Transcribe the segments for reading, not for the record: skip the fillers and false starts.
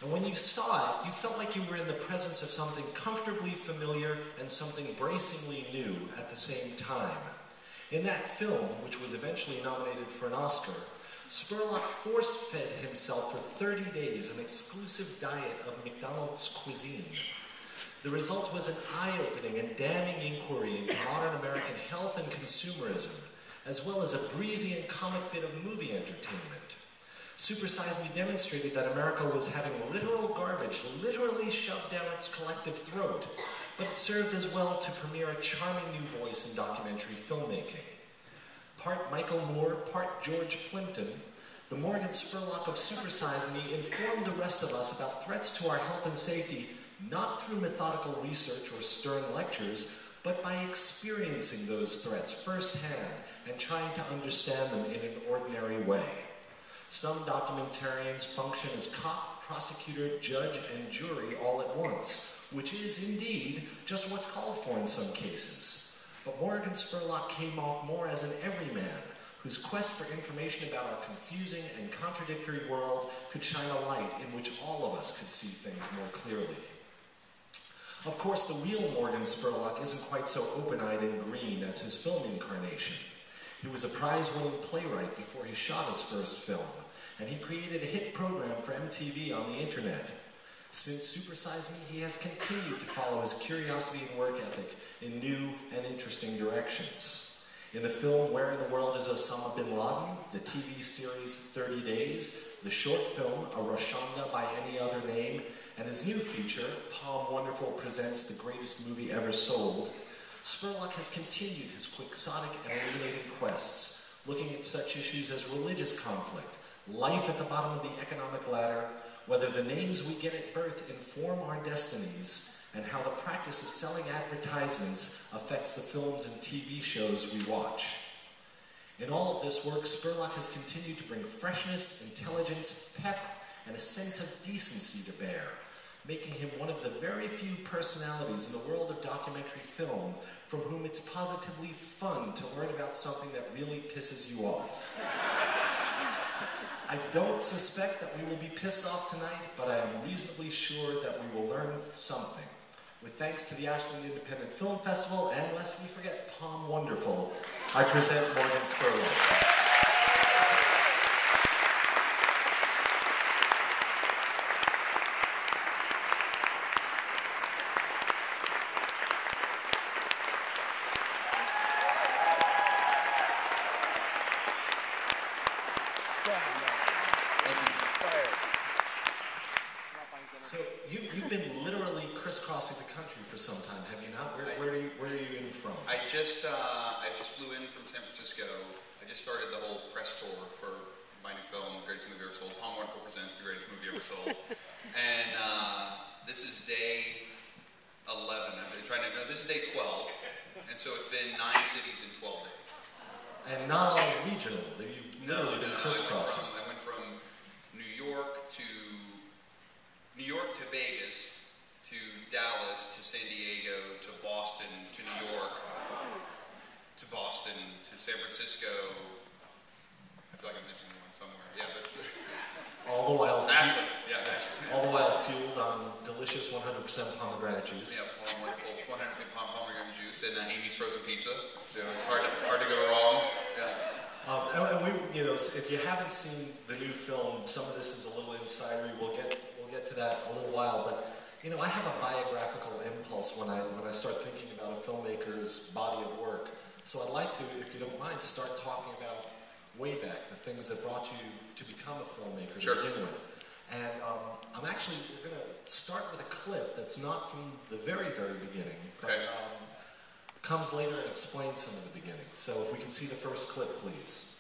And when you saw it, you felt like you were in the presence of something comfortably familiar and something bracingly new at the same time. In that film, which was eventually nominated for an Oscar, Spurlock force-fed himself for 30 days an exclusive diet of McDonald's cuisine. The result was an eye-opening and damning inquiry into modern American health and consumerism, as well as a breezy and comic bit of movie entertainment. Super Size Me demonstrated that America was having literal garbage literally shoved down its collective throat, but it served as well to premiere a charming new voice in documentary filmmaking. Part Michael Moore, part George Plimpton, the Morgan Spurlock of Super Size Me informed the rest of us about threats to our health and safety not through methodical research or stern lectures, but by experiencing those threats firsthand and trying to understand them in an ordinary way. Some documentarians function as cop, prosecutor, judge, and jury all at once, which is indeed just what's called for in some cases. But Morgan Spurlock came off more as an everyman, whose quest for information about our confusing and contradictory world could shine a light in which all of us could see things more clearly. Of course, the real Morgan Spurlock isn't quite so open-eyed and green as his film incarnation. He was a prize-winning playwright before he shot his first film, and he created a hit program for MTV on the internet. Since Super Size Me, he has continued to follow his curiosity and work ethic in new and interesting directions. In the film Where in the World is Osama Bin Laden?, the TV series 30 Days, the short film A Roshanda by Any Other Name, and his new feature, Palm Wonderful Presents the Greatest Movie Ever Sold, Spurlock has continued his quixotic and illuminating quests, looking at such issues as religious conflict, life at the bottom of the economic ladder, whether the names we get at birth inform our destinies, and how the practice of selling advertisements affects the films and TV shows we watch. In all of this work, Spurlock has continued to bring freshness, intelligence, pep, and a sense of decency to bear, making him one of the very few personalities in the world of documentary film from whom it's positively fun to learn about something that really pisses you off. I don't suspect that we will be pissed off tonight, but I am reasonably sure that we will learn something. With thanks to the Ashland Independent Film Festival, and lest we forget Palm Wonderful, I present Morgan Spurlock. So you've been literally crisscrossing the country for some time, have you not? Where are you in from? I just flew in from San Francisco. I just started the whole press tour for my new film, The Greatest Movie Ever Sold. Palm Wonderful Presents The Greatest Movie Ever Sold. And this is day 11. This is day 12. And so it's been 9 cities in 12 days. And not all regional. You've literally been crisscrossing. I went from New York to Vegas, to Dallas, to San Diego, to Boston, to New York, to Boston, to San Francisco. I feel like I'm missing one somewhere. Yeah, but all the while Ashland. Yeah, Ashland. All the while fueled on delicious 100% pomegranate juice. Yeah, wonderful 100% pomegranate juice and Amy's frozen pizza. So it's hard to go wrong. Yeah. And we, if you haven't seen the new film, some of this is a little insidery. We'll get to that in a little while, but I have a biographical impulse when I start thinking about a filmmaker's body of work. So I'd like to, if you don't mind, start talking about way back, the things that brought you to become a filmmaker to begin with. And we're going to start with a clip that's not from the very, very beginning, but comes later and explains some of the beginning. So if we can see the first clip, please.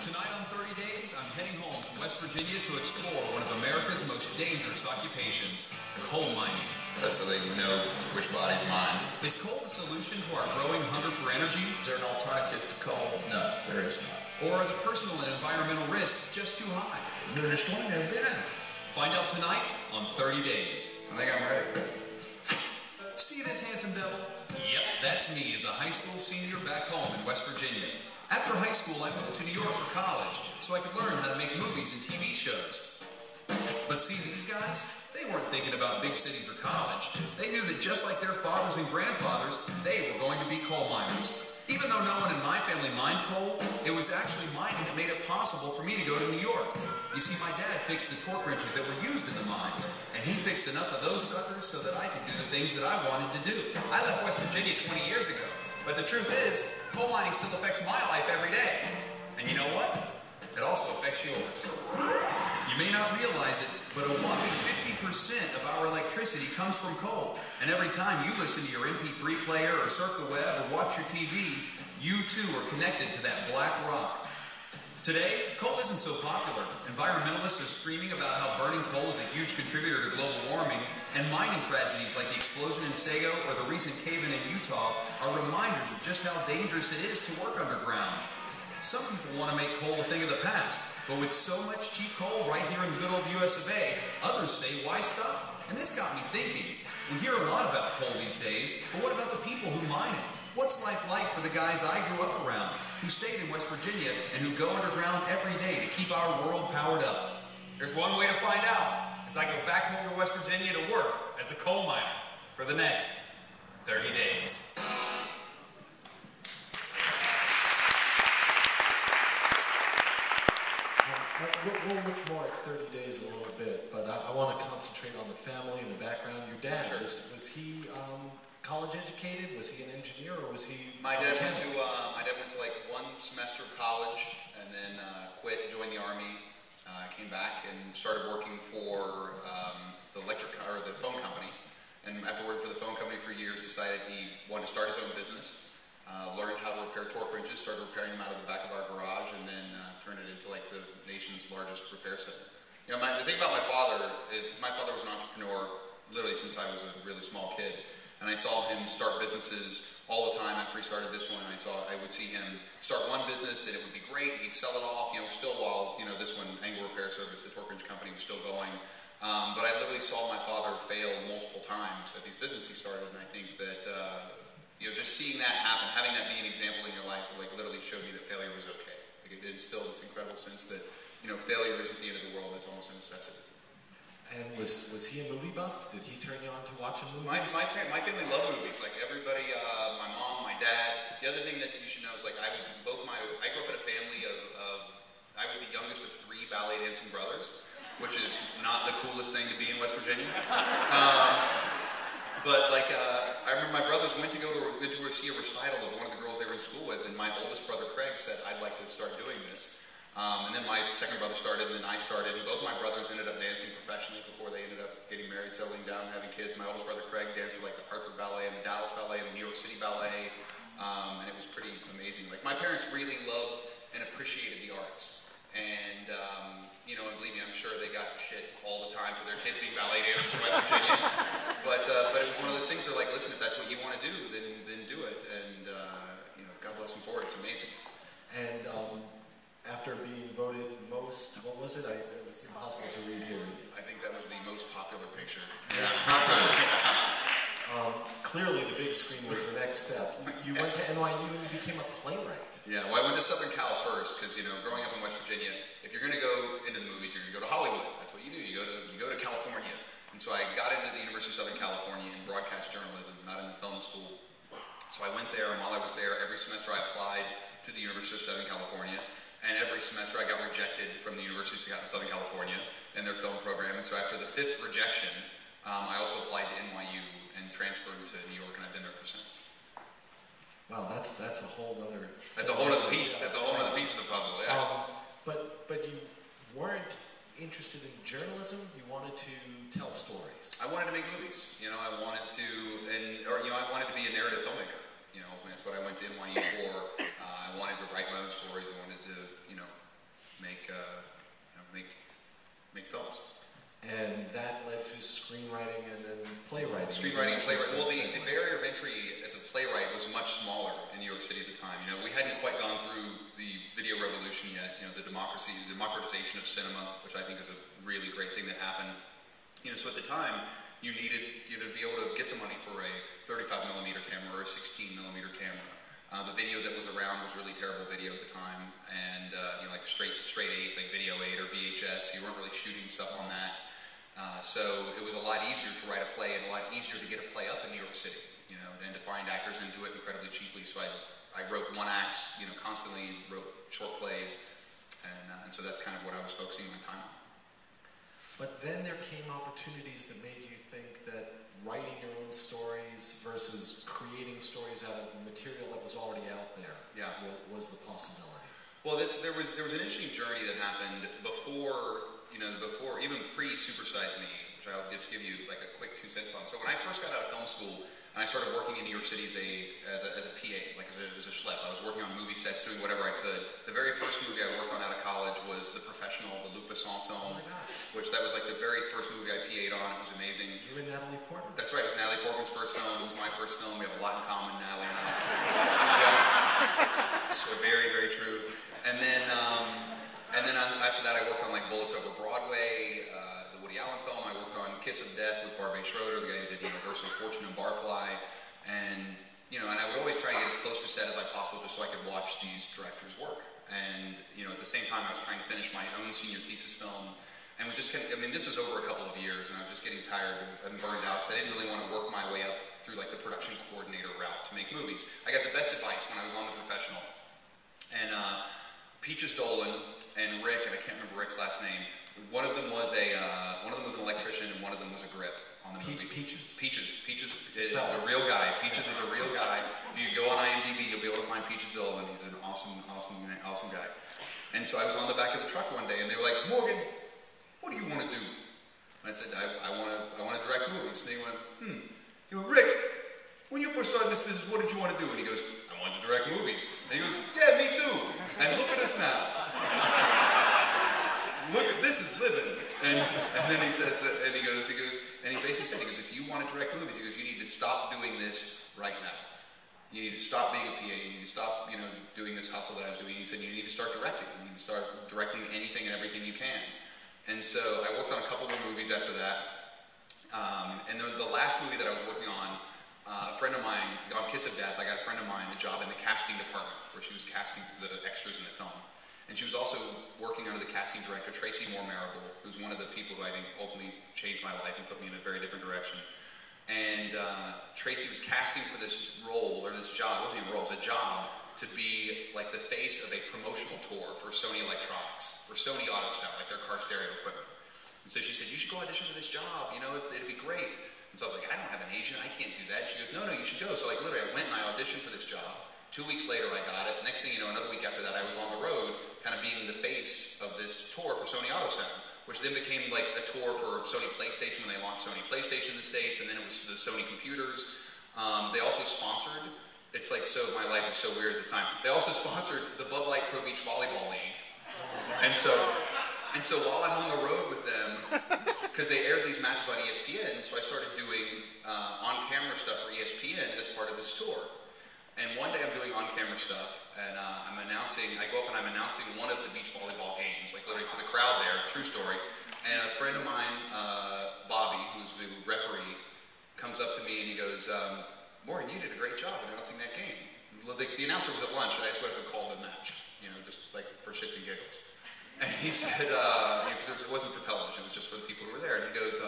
Tonight on 30 Days, I'm heading home to West Virginia to explore one of America's most dangerous occupations, coal mining. That's so they know which body's mine. Is coal the solution to our growing hunger for energy? Is there an alternative to coal? No, there is not. Or are the personal and environmental risks just too high? You're destroying everything. Find out tonight on 30 Days. I think I'm ready. See this handsome devil? Yep, that's me as a high school senior back home in West Virginia. After high school, I moved to New York for college so I could learn how to make movies and TV shows. But see, these guys, they weren't thinking about big cities or college. They knew that just like their fathers and grandfathers, they were going to be coal miners. Even though no one in my family mined coal, it was actually mining that made it possible for me to go to New York. You see, my dad fixed the torque wrenches that were used in the mines, and he fixed enough of those suckers so that I could do the things that I wanted to do. I left West Virginia 20 years ago, but the truth is, coal mining still affects my life every day. And you know what? It also affects yours. You may not realize it, but a whopping 50% of our electricity comes from coal. And every time you listen to your MP3 player or surf the web or watch your TV, you too are connected to that black rock. Today, coal isn't so popular. Environmentalists are screaming about how burning coal is a huge contributor to global warming, and mining tragedies like the explosion in Sago or the recent cave-in in Utah are reminders of just how dangerous it is to work underground. Some people want to make coal a thing of the past, but with so much cheap coal right here in the good old US of A, others say, why stop? And this got me thinking. We hear a lot about coal these days, but what about the people who mine it? What's life like for the guys I grew up around, who stayed in West Virginia and who go underground every day to keep our world powered up? There's one way to find out, as I go back home to West Virginia to work as a coal miner for the next 30 days. We'll look more at 30 days in a little bit, but I want to concentrate on the family and the background. Your dad, Sure. was he college educated? Was he an engineer, or was he? My dad went to like one semester of college and then quit, joined the Army, came back and started working for the phone company. And after working for the phone company for years, decided he wanted to start his own business. Learned how to repair torque wrenches, started repairing them out of the back of our garage, and then turned it into like the nation's largest repair center. You know, the thing about my father is my father was an entrepreneur literally since I was a really small kid. And I saw him start businesses all the time after he started this one. I would see him start one business and it would be great. He'd sell it off, you know, still while, you know, this one, Angle Repair Service, the torque wrench company, was still going. But I literally saw my father fail multiple times at these businesses he started, and I think that, you know, just seeing that happen, having that be an example in your life, like literally showed me that failure was okay. Like it instilled this incredible sense that, you know, failure isn't the end of the world, it's almost a necessity. And was he a movie buff? Did he turn you on to watching movies? My family loved movies. Like everybody, my mom, my dad. The other thing that you should know is like I grew up in a family of I was the youngest of 3 ballet dancing brothers, which is not the coolest thing to be in West Virginia. But like, I remember my brothers went to see a recital of one of the girls they were in school with, and my oldest brother Craig said, "I'd like to start doing this." And then my second brother started, and then I started, and both my brothers ended up dancing professionally before they ended up getting married, settling down, and having kids. My oldest brother Craig danced for like the Hartford Ballet and the Dallas Ballet and the New York City Ballet, and it was pretty amazing. Like my parents really loved and appreciated the arts. And, you know, and believe me, I'm sure they got shit all the time for their kids being ballet dancers in West Virginia. But it was one of those things where, like, listen, if that's what you want to do, then do it. And, you know, God bless them for it. It's amazing. And after being voted most, what was it? It was impossible to read here. I think that was the most popular picture. Clearly, the big screen was the next step. You went to NYU and you became a playwright. Yeah, well, I went to Southern Cal first because, you know, growing up in West Virginia, if you're going to go into the movies, you're going to go to Hollywood. That's what you do. You go to California. And so I got into the University of Southern California in broadcast journalism, not in the film school. So I went there, and while I was there, every semester I applied to the University of Southern California, and every semester I got rejected from the University of Southern California and their film program. And so after the 5th rejection, I also applied to NYU and transferred to New York, and I've been there ever since. Wow, that's a whole other. That's a whole other piece. That's a whole other piece of the puzzle. Yeah. But you weren't interested in journalism. You wanted to tell stories. I wanted to make movies. You know, I wanted to be a narrative filmmaker. You know, ultimately that's what I went to NYU for. I wanted to write my own stories. I wanted to, you know, make films. And that led to screenwriting and then playwriting. Screenwriting and playwriting. Well, the barrier of entry as a playwright was much smaller in New York City at the time. You know, we hadn't quite gone through the video revolution yet. You know, the democratization of cinema, which I think is a really great thing that happened. You know, so at the time, you needed either to be able to get the money for a 35mm camera or a 16mm camera. The video that was around was really terrible video at the time, and like straight 8, like Video 8 or VHS. You weren't really shooting stuff on that, so it was a lot easier to write a play and a lot easier to get a play up in New York City, and to find actors and do it incredibly cheaply. So I wrote one acts, constantly wrote short plays, and so that's kind of what I was focusing my time on. But then there came opportunities that made you think that writing your own stories versus creating stories out of material that was already out there was the possibility. Well, there was an interesting journey that happened before even pre-Super Size Me, which I'll just give you like a quick 2 cents on. So when I first got out of film school and I started working in New York City as a PA, like as a schlep, I was working on movie sets, doing whatever I could. The very first movie I worked on out of college was The Professional, the Luc Besson film, which that was like the very first movie I PA'd on. It was amazing. You and Natalie Portman. That's right. It was Natalie Portman's first film. It was my first film. We have a lot in common, Natalie and I. So very, very true. And then after that, I worked on like Bullets Over Broadway, the Woody Allen film. I worked on Kiss of Death with Barbet Schroeder, the guy who did Universal Fortune and Barfly, and I would always try and get as close to set as I possible just so I could watch these directors work. And at the same time, I was trying to finish my own senior thesis film, and was just this was over a couple of years, and I was just getting tired and burned out, so I didn't really want to work my way up through like the production coordinator route to make movies. I got the best advice when I was on The Professional, and Peaches Dolan and Rick, and I can't remember Rick's last name. One of them was an electrician, and one of them was a grip on the movie. Peaches is a real guy. Peaches is a real guy. If you go on IMDb, you'll be able to find Peaches Dolan. He's an awesome guy. And so I was on the back of the truck one day, and they were like, "Morgan, what do you want to do?" And I said, "I want to direct movies." And they went, You go, "Rick, when you first started this business, what did you want to do?" And he goes, "I wanted to direct movies." And he goes, "Yeah, me too. And look at us now. Look at this is living." And then he says, and he basically said, "If you want to direct movies, he goes, you need to stop doing this right now. You need to stop being a PA. You need to stop, doing this hustle that I was doing." He said, "You need to start directing. You need to start directing anything and everything you can." And so I worked on a couple more movies after that. And the last movie that I was working on, a friend of mine, on Kiss of Death, I got a friend of mine the job in the casting department, where she was casting the extras in the film. And she was also working under the casting director, Tracy Moore Marable, who's one of the people who I think ultimately changed my life and put me in a very different direction. And Tracy was casting for this role, or this job, it wasn't even a role, it was a job to be like the face of a promotional tour for Sony Electronics, for Sony Auto Sound, like their car stereo equipment. And so she said, "You should go audition for this job, it'd be great." And so I was like, "I don't have an agent, I can't do that." And she goes, No, you should go. So like literally I went and I auditioned for this job. 2 weeks later I got it. Next thing you know, another week after that I was on the road, kind of being the face of this tour for Sony Auto Sound, which then became like a tour for Sony PlayStation when they launched Sony PlayStation in the States, and then it was the Sony computers. They also sponsored, it's like, so my life was so weird this time. They also sponsored the Bud Light Pro Beach Volleyball League. And so while I'm on the road with them, because they aired these matches on ESPN, so I started doing on-camera stuff for ESPN as part of this tour. And one day I'm doing on-camera stuff, and I go up and I'm announcing one of the beach volleyball games, like literally to the crowd there, true story. And a friend of mine, Bobby, who's the referee, comes up to me and he goes, "Morgan, you did a great job announcing that game." The announcer was at lunch, and I just went up and called the match, just like for shits and giggles. And he said, because it wasn't for television, it was just for the people who were there, and he goes,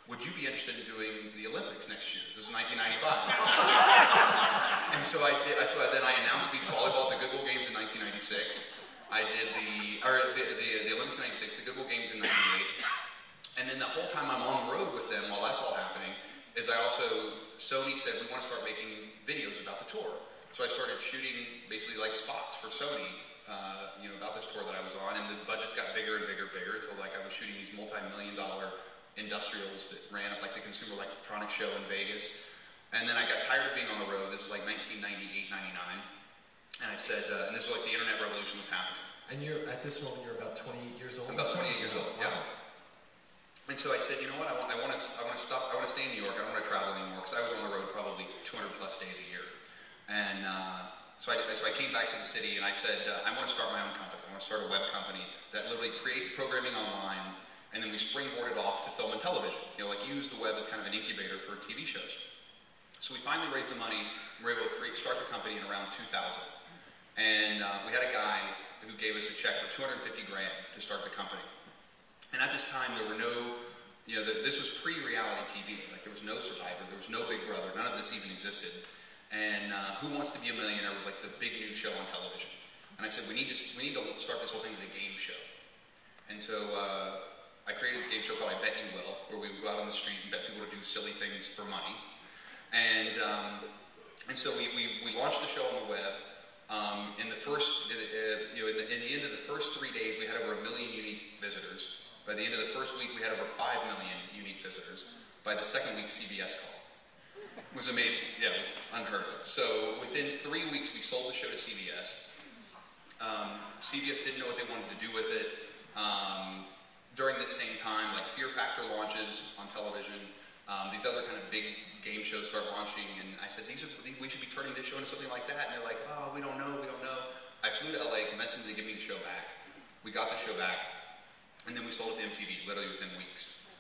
"Would you be interested in doing the Olympics next year?" This is 1995. And so then I announced beach volleyball at the Goodwill Games in 1996. I did the Olympics in 96, the Goodwill Games in 98. And then the whole time I'm on the road with them while that's all happening, Sony said, "We want to start making videos about the tour." So I started shooting basically like spots for Sony, about this tour that I was on, and the budgets got bigger and bigger and bigger until like I was shooting these multi-million-dollar industrials that ran at like the Consumer Electronics Show in Vegas. And then I got tired of being on the road. This was like 1998, 99. And I said, and this was like the internet revolution was happening. And at this moment, you're about 28 years old? I'm about 28 years old, yeah. And so I said, you know what, I want to stop, I want to stay in New York, I don't want to travel anymore, because I was on the road probably 200 plus days a year. And so I came back to the city and I said, I want to start my own company. I want to start a web company that literally creates programming online and then we springboarded off to film and television. You know, like use the web as kind of an incubator for TV shows. So we finally raised the money, and we were able to start the company in around 2000. And we had a guy who gave us a check for $250 grand to start the company. And at this time, there were no, you know, this was pre-reality TV. Like there was no Survivor, there was no Big Brother, none of this even existed. And Who Wants to Be a Millionaire was like the big new show on television. And I said, we need to start this whole thing with a game show. And so I created this game show called I Bet You Will, where we would go out on the street and bet people to do silly things for money. And so we launched the show on the web. In the first, you know, in the end of the first 3 days, we had over 1 million unique visitors. By the end of the first week, we had over 5 million unique visitors. By the second week, CBS called. It was amazing. Yeah, it was unheard of. So within 3 weeks, we sold the show to CBS. CBS didn't know what they wanted to do with it. During this same time, like Fear Factor launches on television. These other kind of big game shows start launching, and I said, we should be turning this show into something like that. And they're like, oh, we don't know. I flew to LA, convinced them to give me the show back. We got the show back, and then we sold it to MTV literally within weeks.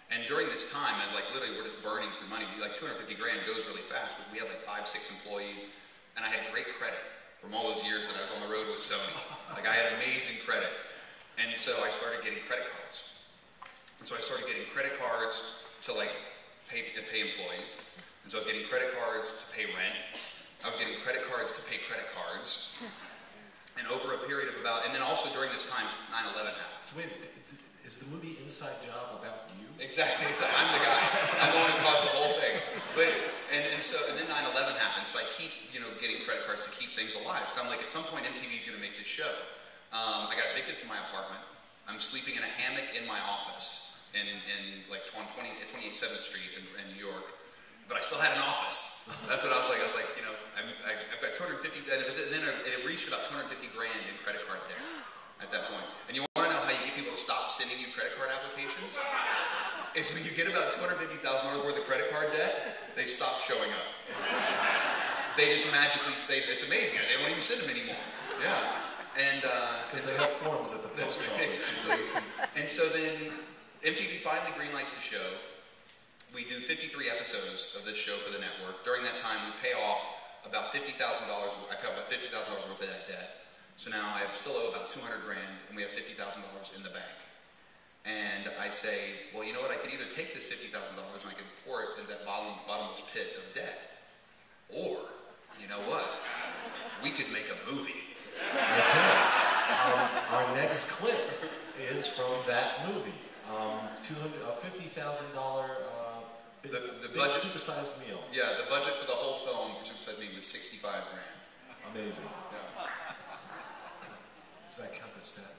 And during this time, as like literally we're just burning through money, like 250 grand goes really fast, but we had like 5, 6 employees, and I had great credit from all those years that I was on the road with Sony. Like I had amazing credit. And so I started getting credit cards. And so I started getting credit cards to like pay employees. And so I was getting credit cards to pay rent. I was getting credit cards to pay credit cards. And over a period of about, and then also during this time, 9/11 happened. So wait, is the movie Inside Job about you? Exactly. I'm the guy. I'm the one who caused the whole thing. But and then 9/11 happened. So I keep, you know, getting credit cards to keep things alive. So I'm like, at some point MTV's going to make this show. I got evicted from my apartment. I'm sleeping in a hammock in my office in like 28 7th Street in New York. But I still had an office. That's what I was like. I was like, you know, I've got 250, and then it reached about 250 grand in credit card debt at that point. And you want to know how you get people to stop sending you credit card applications? Is when you get about $250,000 worth of credit card debt, they stop showing up. They just magically stay. It's amazing. They don't even send them anymore. Yeah. And because they have forms at the post office. And so then MTV finally greenlights the show. We do 53 episodes of this show for the network. During that time, we pay off about $50,000. I pay off about $50,000 worth of that debt. So now I still owe about 200 grand, and we have $50,000 in the bank. And I say, well, you know what? I could either take this $50,000 and I could pour it into that bottomless pit of debt, or you know what? We could make a movie. Okay. Our next clip is from that movie. $50,000 the big budget, supersized meal. Yeah, the budget for the whole film for supersized meal was 65 grand. Amazing. Yeah. Does that count as that?